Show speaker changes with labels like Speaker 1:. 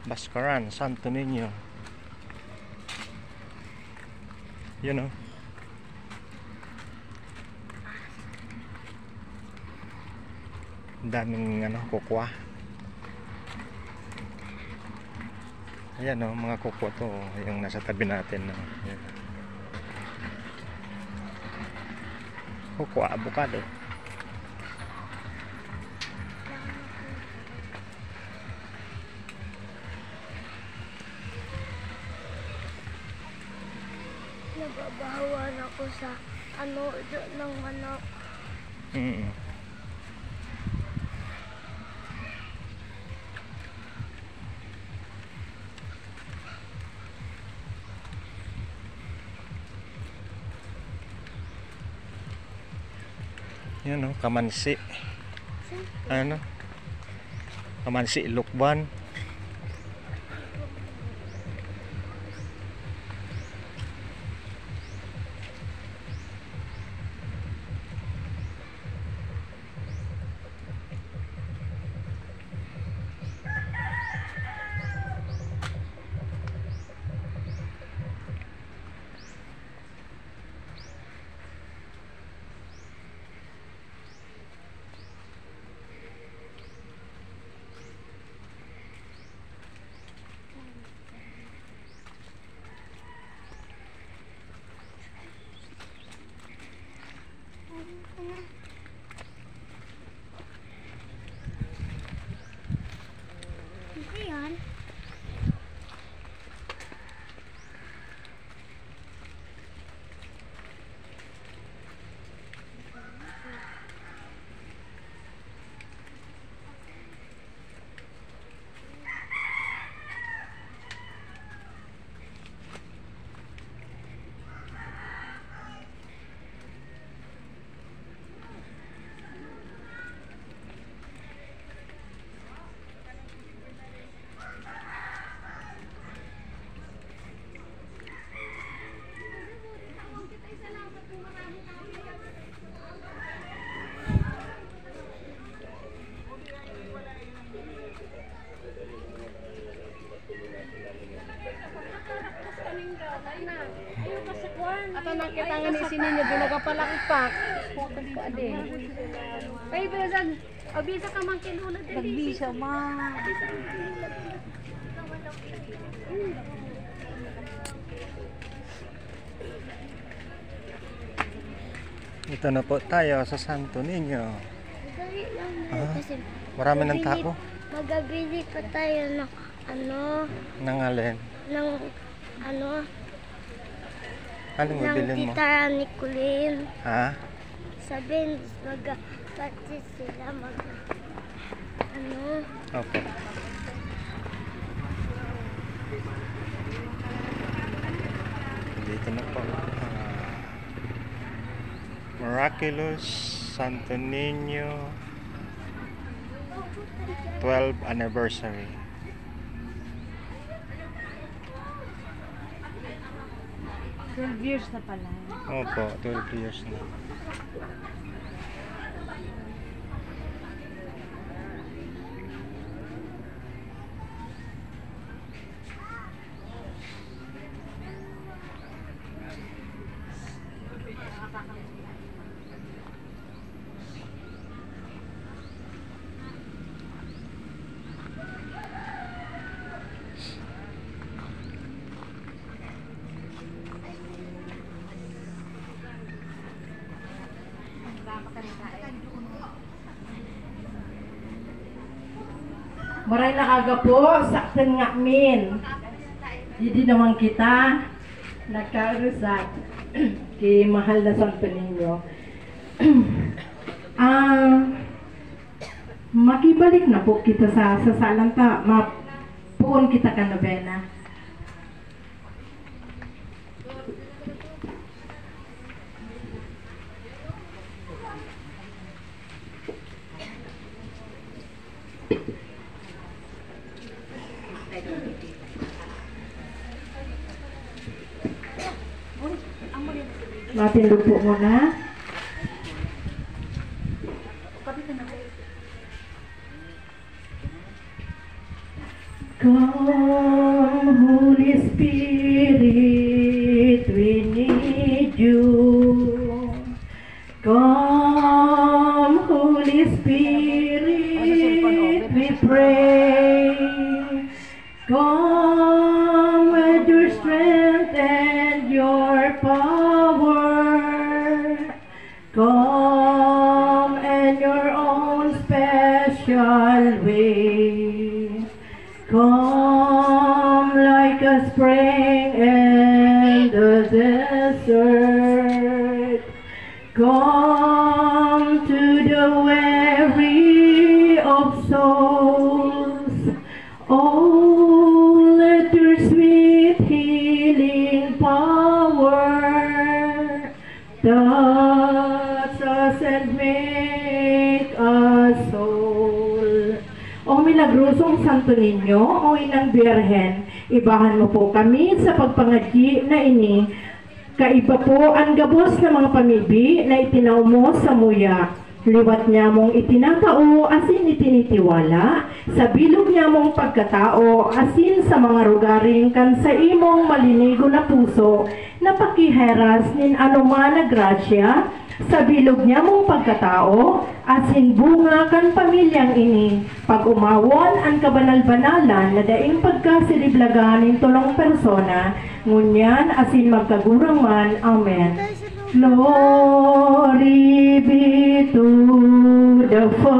Speaker 1: Baskaran, Santo Niño. You know. Daming kukwa. Ayan mga kukwa to, yung nasa tabi natin. Ayan. Kukwa, avocado.
Speaker 2: Nababawan ako sa ng manok.
Speaker 1: Yan kamansi. Kamansi lukban.
Speaker 2: Ayan.
Speaker 3: Ato nakita nga ni sininyo binagapalakpak. Pwede. Kay bisan abisa ka man kinuna dili. Nagbisa ma.
Speaker 1: Ito na po tayo sa Santo Niño.
Speaker 2: Kasi
Speaker 1: marami ng tao.
Speaker 2: Magabili pa tayo ng
Speaker 1: Nang alin? Anong bibilin mo?
Speaker 2: Ng gitara ni Kulin.
Speaker 1: Ha?
Speaker 2: Sabihin, mag-practice sila
Speaker 1: Okay. Dito na po. Miraculous Santo Niño 12th anniversary.
Speaker 3: Years na pala.
Speaker 1: Opo, 12 years na.
Speaker 4: Maray nakaga po, saktan nga min. Hindi naman kita nagkarusak kay mahal na Santo Niño. Makibalik na po kita sa salanta, mapuon kita ka nobena. Matindog po muna. Come, Holy Spirit, we need you. Come, Holy Spirit, we pray. Come with your strength and your power. Come in your own special way. Come like a spring in the desert. Come to the weary of souls. Oh, let your sweet healing power touch us and make us whole. O milagrosong Santo Niño, o Inang Birhen, ibahan mo po kami sa pagpangadyi na ini. Kaiba po ang gabos ng mga pamibi na itinaw mo sa muya. Liwat niya mong itinatao, asin itinitiwala. Sa bilog niya mong pagkatao, asin sa mga rugaring kan sa imong malinigo na puso, na pakiheras nin anuman na grasya. Sa bilog niya mong pagkatao, asin bunga kan pamilyang ini. Pag umawon ang kabanal-banalan na daing pagkasiliblagan ng tulong persona, ngunyan asin magkagurang man. Amen. Glory be to the Father.